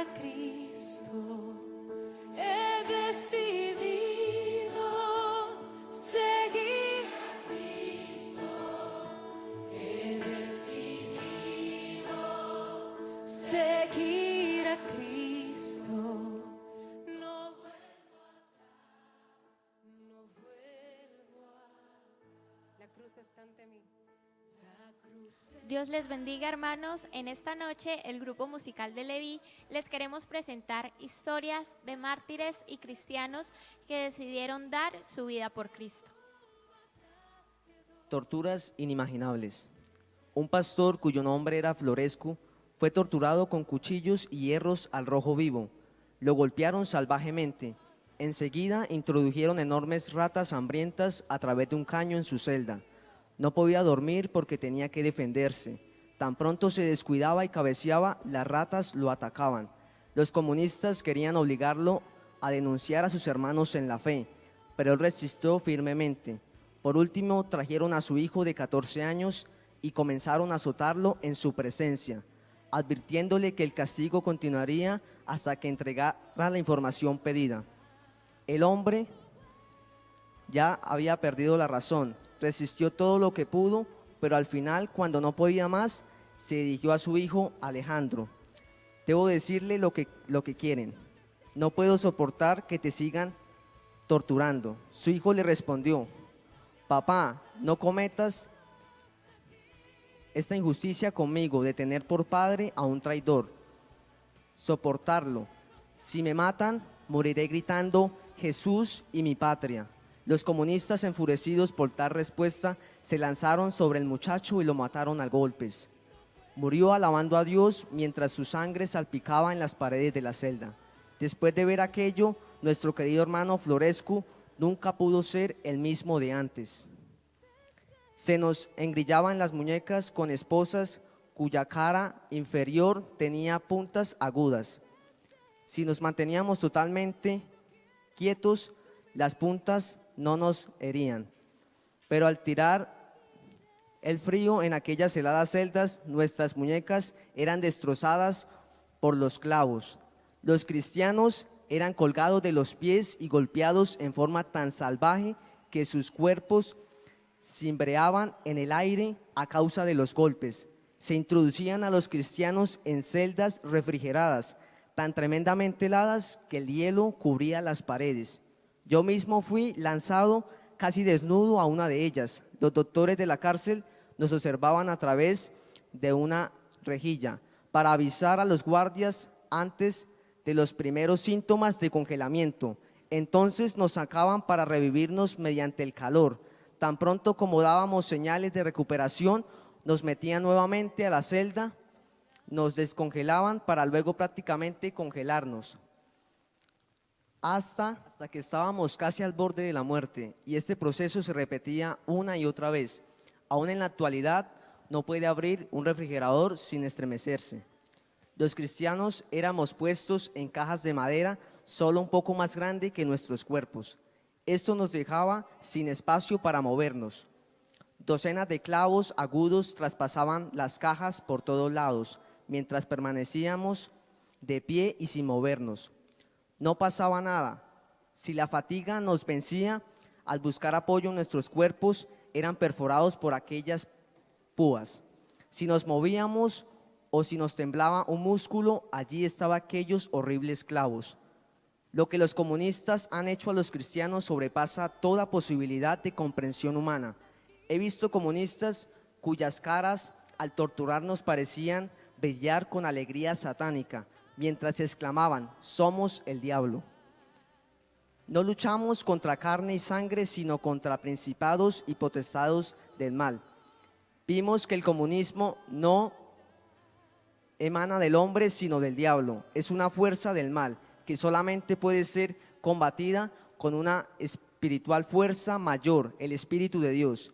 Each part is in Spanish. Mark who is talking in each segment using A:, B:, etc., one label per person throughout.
A: a Cristo. He decidido seguir a Cristo. He decidido seguir a Cristo. No vuelvo atrás, no vuelvo a... La cruz está ante mí.
B: Dios les bendiga, hermanos. En esta noche el grupo musical de Leví les queremos presentar historias de mártires y cristianos que decidieron dar su vida por Cristo.
C: Torturas inimaginables. Un pastor cuyo nombre era Florescu fue torturado con cuchillos y hierros al rojo vivo. Lo golpearon salvajemente. Enseguida introdujeron enormes ratas hambrientas a través de un caño en su celda. No podía dormir porque tenía que defenderse. Tan pronto se descuidaba y cabeceaba, las ratas lo atacaban. Los comunistas querían obligarlo a denunciar a sus hermanos en la fe, pero él resistió firmemente. Por último, trajeron a su hijo de 14 años y comenzaron a azotarlo en su presencia, advirtiéndole que el castigo continuaría hasta que entregara la información pedida. El hombre ya había perdido la razón. Resistió todo lo que pudo, pero al final, cuando no podía más, se dirigió a su hijo Alejandro. Debo decirle lo que quieren. No puedo soportar que te sigan torturando. Su hijo le respondió: papá, no cometas esta injusticia conmigo de tener por padre a un traidor. Soportarlo. Si me matan, moriré gritando: Jesús y mi patria. Los comunistas, enfurecidos por tal respuesta, se lanzaron sobre el muchacho y lo mataron a golpes. Murió alabando a Dios mientras su sangre salpicaba en las paredes de la celda. Después de ver aquello, nuestro querido hermano Florescu nunca pudo ser el mismo de antes. Se nos engrillaban las muñecas con esposas cuya cara inferior tenía puntas agudas. Si nos manteníamos totalmente quietos, las puntas no nos herían, pero al tirar el frío en aquellas heladas celdas, nuestras muñecas eran destrozadas por los clavos. Los cristianos eran colgados de los pies y golpeados en forma tan salvaje que sus cuerpos cimbreaban en el aire a causa de los golpes. Se introducían a los cristianos en celdas refrigeradas, tan tremendamente heladas que el hielo cubría las paredes. Yo mismo fui lanzado casi desnudo a una de ellas. Los doctores de la cárcel nos observaban a través de una rejilla para avisar a los guardias antes de los primeros síntomas de congelamiento. Entonces nos sacaban para revivirnos mediante el calor. Tan pronto como dábamos señales de recuperación, nos metían nuevamente a la celda, nos descongelaban para luego prácticamente congelarnos. Hasta que estábamos casi al borde de la muerte, y este proceso se repetía una y otra vez. Aún en la actualidad no puede abrir un refrigerador sin estremecerse. Los cristianos éramos puestos en cajas de madera solo un poco más grande que nuestros cuerpos. Esto nos dejaba sin espacio para movernos. Docenas de clavos agudos traspasaban las cajas por todos lados, mientras permanecíamos de pie y sin movernos. No pasaba nada. Si la fatiga nos vencía, al buscar apoyo nuestros cuerpos eran perforados por aquellas púas. Si nos movíamos o si nos temblaba un músculo, allí estaban aquellos horribles clavos. Lo que los comunistas han hecho a los cristianos sobrepasa toda posibilidad de comprensión humana. He visto comunistas cuyas caras al torturarnos parecían brillar con alegría satánica, mientras exclamaban: somos el diablo. No luchamos contra carne y sangre, sino contra principados y potestades del mal. Vimos que el comunismo no emana del hombre, sino del diablo. Es una fuerza del mal que solamente puede ser combatida con una espiritual fuerza mayor, el Espíritu de Dios.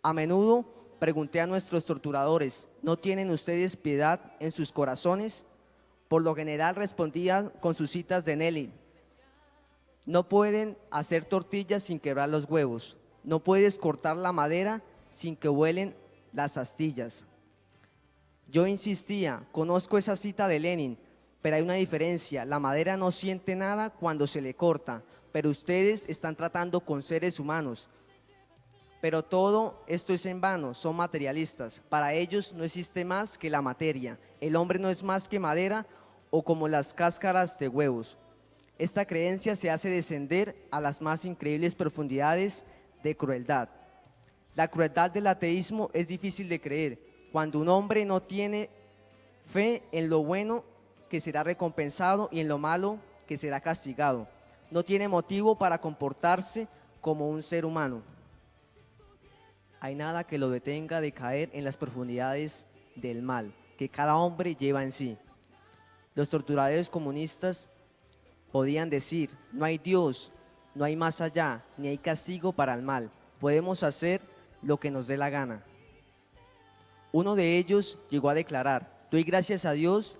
C: A menudo pregunté a nuestros torturadores: ¿no tienen ustedes piedad en sus corazones? Por lo general respondían con sus citas de Nelly: no pueden hacer tortillas sin quebrar los huevos, no puedes cortar la madera sin que vuelen las astillas. Yo insistía: conozco esa cita de Lenin, Pero hay una diferencia, la madera no siente nada cuando se le corta, pero ustedes están tratando con seres humanos. Pero todo esto es en vano, son materialistas. Para ellos no existe más que la materia. El hombre no es más que madera o como las cáscaras de huevos. Esta creencia se hace descender a las más increíbles profundidades de crueldad. La crueldad del ateísmo es difícil de creer. Cuando un hombre no tiene fe en lo bueno que será recompensado y en lo malo que será castigado, no tiene motivo para comportarse como un ser humano. Hay nada que lo detenga de caer en las profundidades del mal que cada hombre lleva en sí. Los torturadores comunistas podían decir, no hay Dios, no hay más allá, ni hay castigo para el mal. Podemos hacer lo que nos dé la gana. Uno de ellos llegó a declarar, doy gracias a Dios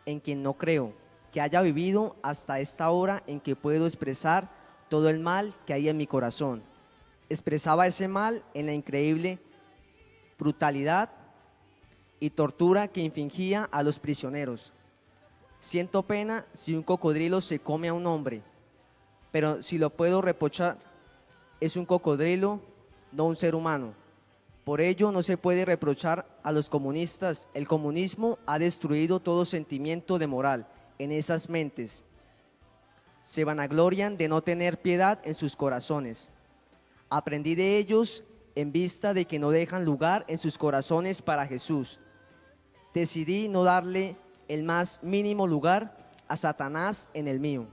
C: en quien no creo, que haya vivido hasta esta hora en que puedo expresar todo el mal que hay en mi corazón. Expresaba ese mal en la increíble brutalidad y tortura que infligía a los prisioneros. Siento pena si un cocodrilo se come a un hombre, pero si lo puedo reprochar, es un cocodrilo, no un ser humano. Por ello no se puede reprochar a los comunistas. El comunismo ha destruido todo sentimiento de moral en esas mentes. Se vanaglorian de no tener piedad en sus corazones. Aprendí de ellos en vista de que no dejan lugar en sus corazones para Jesús. Decidí no darle el más mínimo lugar a Satanás en el mío.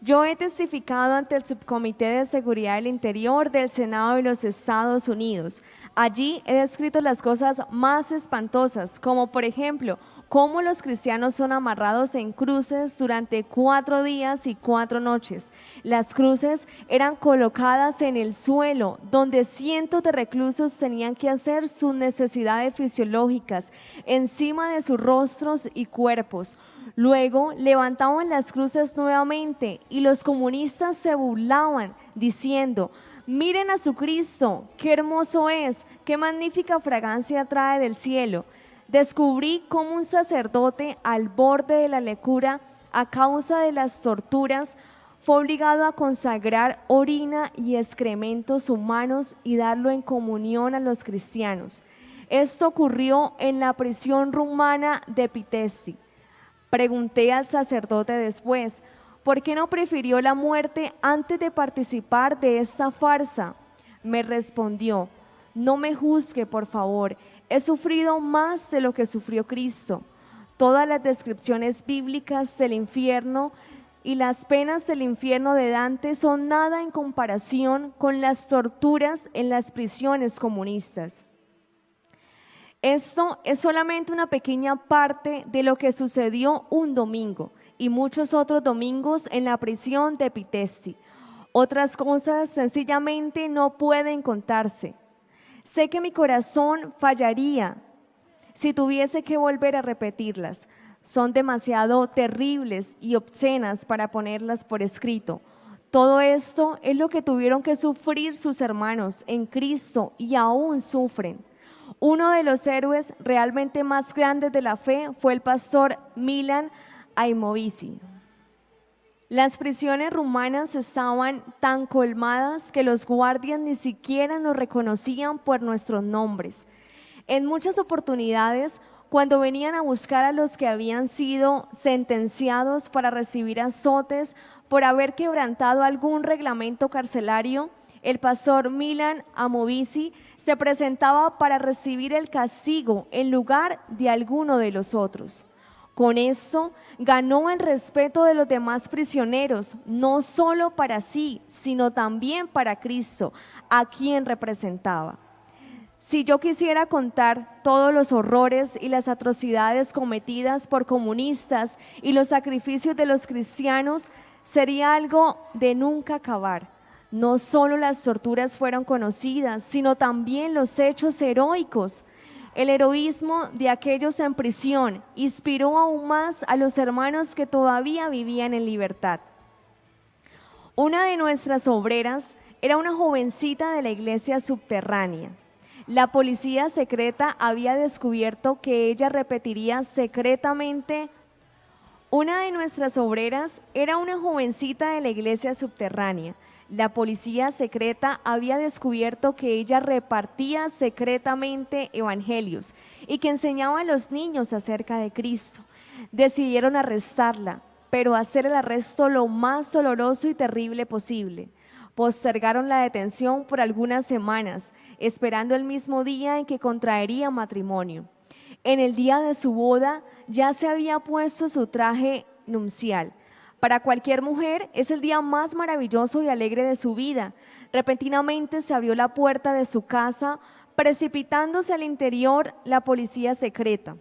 D: Yo he testificado ante el Subcomité de Seguridad del Interior del Senado de los Estados Unidos. Allí he descrito las cosas más espantosas, como por ejemplo, cómo los cristianos son amarrados en cruces durante 4 días y 4 noches. Las cruces eran colocadas en el suelo, donde cientos de reclusos tenían que hacer sus necesidades fisiológicas, encima de sus rostros y cuerpos. Luego levantaban las cruces nuevamente y los comunistas se burlaban diciendo, miren a su Cristo, qué hermoso es, qué magnífica fragancia trae del cielo. Descubrí cómo un sacerdote al borde de la locura a causa de las torturas fue obligado a consagrar orina y excrementos humanos y darlo en comunión a los cristianos. Esto ocurrió en la prisión rumana de Pitești. Pregunté al sacerdote después, ¿por qué no prefirió la muerte antes de participar de esta farsa? Me respondió, no me juzgue por favor, he sufrido más de lo que sufrió Cristo. Todas las descripciones bíblicas del infierno y las penas del infierno de Dante son nada en comparación con las torturas en las prisiones comunistas. Esto es solamente una pequeña parte de lo que sucedió un domingo y muchos otros domingos en la prisión de Pitești. Otras cosas sencillamente no pueden contarse. Sé que mi corazón fallaría si tuviese que volver a repetirlas. Son demasiado terribles y obscenas para ponerlas por escrito. Todo esto es lo que tuvieron que sufrir sus hermanos en Cristo y aún sufren. Uno de los héroes realmente más grandes de la fe fue el pastor Milan Aimovici. Las prisiones rumanas estaban tan colmadas que los guardias ni siquiera nos reconocían por nuestros nombres. En muchas oportunidades, cuando venían a buscar a los que habían sido sentenciados para recibir azotes por haber quebrantado algún reglamento carcelario, el pastor Milan Aimovici se presentaba para recibir el castigo en lugar de alguno de los otros. Con esto ganó el respeto de los demás prisioneros, no solo para sí, sino también para Cristo, a quien representaba. Si yo quisiera contar todos los horrores y las atrocidades cometidas por comunistas y los sacrificios de los cristianos, sería algo de nunca acabar. No solo las torturas fueron conocidas, sino también los hechos heroicos. El heroísmo de aquellos en prisión inspiró aún más a los hermanos que todavía vivían en libertad. Una de nuestras obreras era una jovencita de la iglesia subterránea. La policía secreta había descubierto que ella repetiría secretamente Una de nuestras obreras era una jovencita de la iglesia subterránea. La policía secreta había descubierto que ella repartía secretamente evangelios y que enseñaba a los niños acerca de Cristo. Decidieron arrestarla, pero hacer el arresto lo más doloroso y terrible posible. Postergaron la detención por algunas semanas, esperando el mismo día en que contraería matrimonio. En el día de su boda ya se había puesto su traje nupcial. Para cualquier mujer es el día más maravilloso y alegre de su vida. Repentinamente se abrió la puerta de su casa, precipitándose al interior la policía secreta.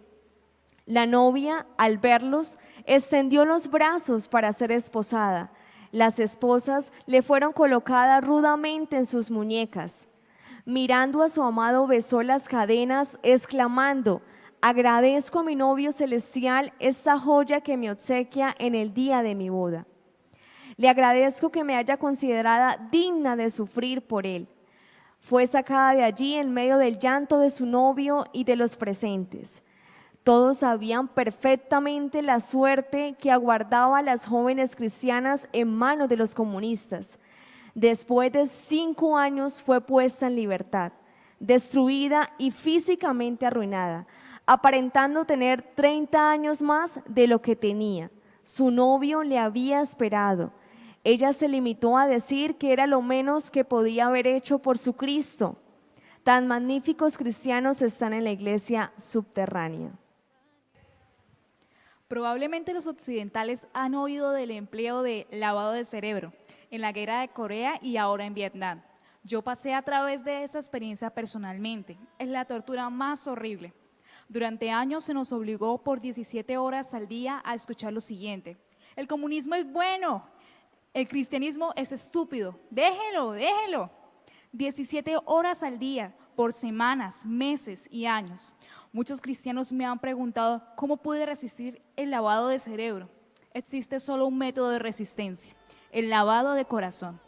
D: La novia, al verlos, extendió los brazos para ser esposada. Las esposas le fueron colocadas rudamente en sus muñecas. Mirando a su amado, besó las cadenas, exclamando: agradezco a mi novio celestial esta joya que me obsequia en el día de mi boda. Le agradezco que me haya considerada digna de sufrir por él. Fue sacada de allí en medio del llanto de su novio y de los presentes. Todos sabían perfectamente la suerte que aguardaba a las jóvenes cristianas en manos de los comunistas. Después de 5 años fue puesta en libertad, destruida y físicamente arruinada, aparentando tener 30 años más de lo que tenía. Su novio le había esperado. Ella se limitó a decir que era lo menos que podía haber hecho por su Cristo. Tan magníficos cristianos están en la iglesia subterránea.
E: Probablemente los occidentales han oído del empleo de lavado de cerebro en la guerra de Corea y ahora en Vietnam. Yo pasé a través de esa experiencia personalmente. Es la tortura más horrible. Durante años se nos obligó por 17 horas al día a escuchar lo siguiente: el comunismo es bueno, el cristianismo es estúpido, déjelo, déjelo. 17 horas al día, por semanas, meses y años. Muchos cristianos me han preguntado cómo pude resistir el lavado de cerebro. Existe solo un método de resistencia: el lavado de corazón.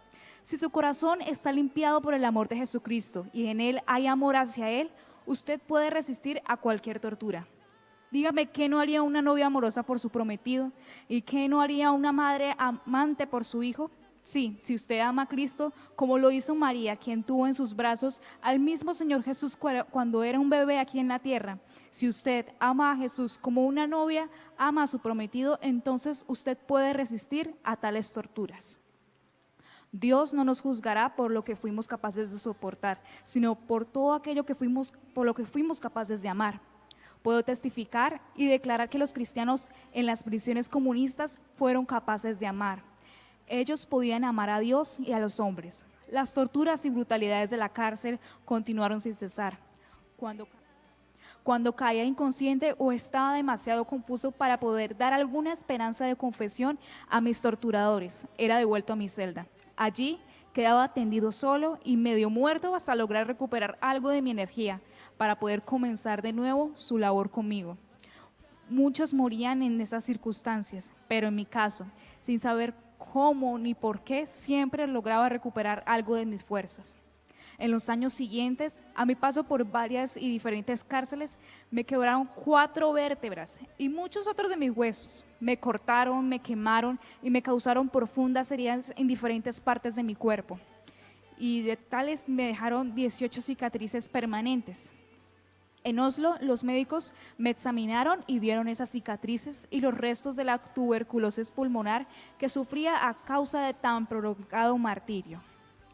E: Si su corazón está limpiado por el amor de Jesucristo y en él hay amor hacia él, usted puede resistir a cualquier tortura. Dígame, ¿qué no haría una novia amorosa por su prometido? ¿Y qué no haría una madre amante por su hijo? Sí, si usted ama a Cristo, como lo hizo María, quien tuvo en sus brazos al mismo Señor Jesús cuando era un bebé aquí en la tierra. Si usted ama a Jesús como una novia ama a su prometido, entonces usted puede resistir a tales torturas. Dios no nos juzgará por lo que fuimos capaces de soportar, sino por todo aquello por lo que fuimos capaces de amar. Puedo testificar y declarar que los cristianos en las prisiones comunistas fueron capaces de amar. Ellos podían amar a Dios y a los hombres. Las torturas y brutalidades de la cárcel continuaron sin cesar. Cuando caía inconsciente o estaba demasiado confuso para poder dar alguna esperanza de confesión a mis torturadores, era devuelto a mi celda. Allí quedaba tendido solo y medio muerto hasta lograr recuperar algo de mi energía para poder comenzar de nuevo su labor conmigo. Muchos morían en esas circunstancias, pero en mi caso, sin saber cómo ni por qué, siempre lograba recuperar algo de mis fuerzas. En los años siguientes, a mi paso por varias y diferentes cárceles, me quebraron 4 vértebras y muchos otros de mis huesos. Me cortaron, me quemaron y me causaron profundas heridas en diferentes partes de mi cuerpo. Y de tales me dejaron 18 cicatrices permanentes. En Oslo, los médicos me examinaron y vieron esas cicatrices y los restos de la tuberculosis pulmonar que sufría a causa de tan prolongado martirio.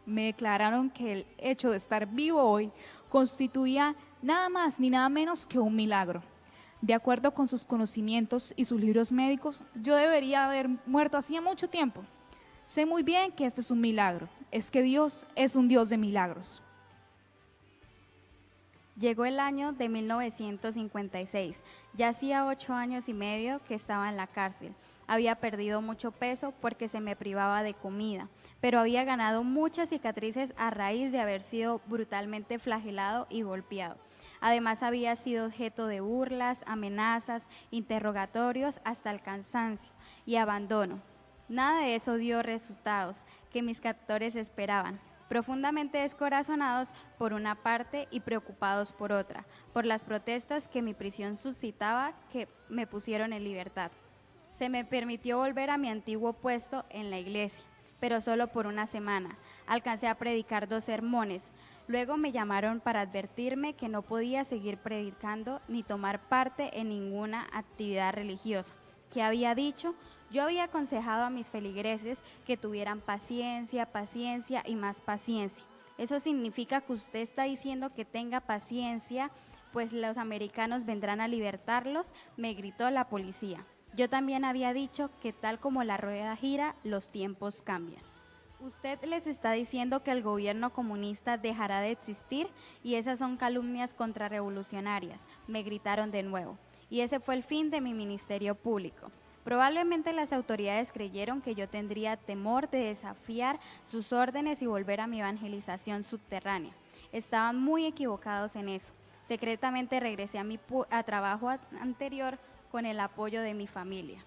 E: Me declararon que el hecho de estar vivo hoy constituía nada más ni nada menos que un milagro. De acuerdo con sus conocimientos y sus libros médicos, yo debería haber muerto hacía mucho tiempo. Sé muy bien que este es un milagro, es que Dios es un Dios de milagros.
F: Llegó el año de 1956. Ya hacía 8 años y medio que estaba en la cárcel. Había perdido mucho peso porque se me privaba de comida, pero había ganado muchas cicatrices a raíz de haber sido brutalmente flagelado y golpeado. Además, había sido objeto de burlas, amenazas, interrogatorios, hasta el cansancio y abandono. Nada de eso dio resultados que mis captores esperaban. Profundamente descorazonados por una parte y preocupados por otra, por las protestas que mi prisión suscitaba, que me pusieron en libertad. Se me permitió volver a mi antiguo puesto en la iglesia, pero solo por una semana. Alcancé a predicar 2 sermones. Luego me llamaron para advertirme que no podía seguir predicando ni tomar parte en ninguna actividad religiosa. ¿Qué había dicho? Yo había aconsejado a mis feligreses que tuvieran paciencia, paciencia y más paciencia. Eso significa que usted está diciendo que tenga paciencia, pues los americanos vendrán a libertarlos, me gritó la policía. Yo también había dicho que tal como la rueda gira, los tiempos cambian. Usted les está diciendo que el gobierno comunista dejará de existir y esas son calumnias contrarrevolucionarias, me gritaron de nuevo. Y ese fue el fin de mi ministerio público. Probablemente las autoridades creyeron que yo tendría temor de desafiar sus órdenes y volver a mi evangelización subterránea. Estaban muy equivocados en eso. Secretamente regresé a mi trabajo anterior con el apoyo de mi familia.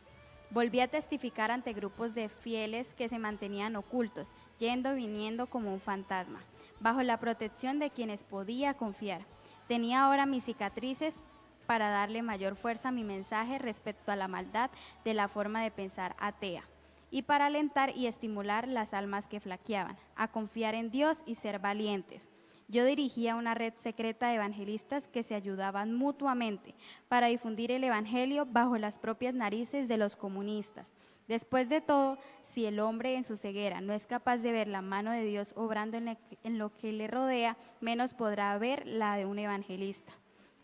F: Volví a testificar ante grupos de fieles que se mantenían ocultos, yendo y viniendo como un fantasma, bajo la protección de quienes podía confiar. Tenía ahora mis cicatrices para darle mayor fuerza a mi mensaje respecto a la maldad de la forma de pensar atea, y para alentar y estimular las almas que flaqueaban, a confiar en Dios y ser valientes. Yo dirigía una red secreta de evangelistas que se ayudaban mutuamente para difundir el evangelio bajo las propias narices de los comunistas. Después de todo, si el hombre en su ceguera no es capaz de ver la mano de Dios obrando en lo que le rodea, menos podrá ver la de un evangelista.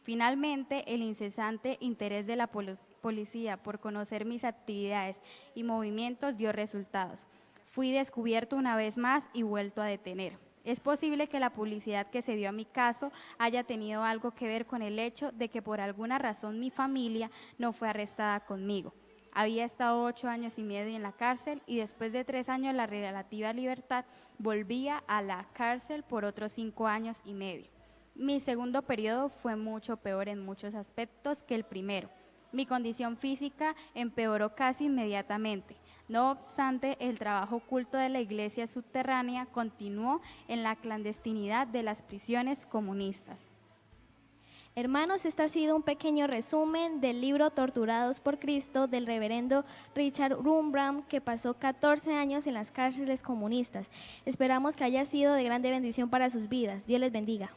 F: Finalmente, el incesante interés de la policía por conocer mis actividades y movimientos dio resultados. Fui descubierto una vez más y vuelto a detener. Es posible que la publicidad que se dio a mi caso haya tenido algo que ver con el hecho de que por alguna razón mi familia no fue arrestada conmigo. Había estado 8 años y medio en la cárcel y después de 3 años de la relativa libertad volvía a la cárcel por otros 5 años y medio. Mi segundo periodo fue mucho peor en muchos aspectos que el primero. Mi condición física empeoró casi inmediatamente. No obstante, el trabajo oculto de la iglesia subterránea continuó en la clandestinidad de las prisiones comunistas.
G: Hermanos, este ha sido un pequeño resumen del libro Torturados por Cristo del reverendo Richard Wurmbrand, que pasó 14 años en las cárceles comunistas. Esperamos que haya sido de grande bendición para sus vidas. Dios les bendiga.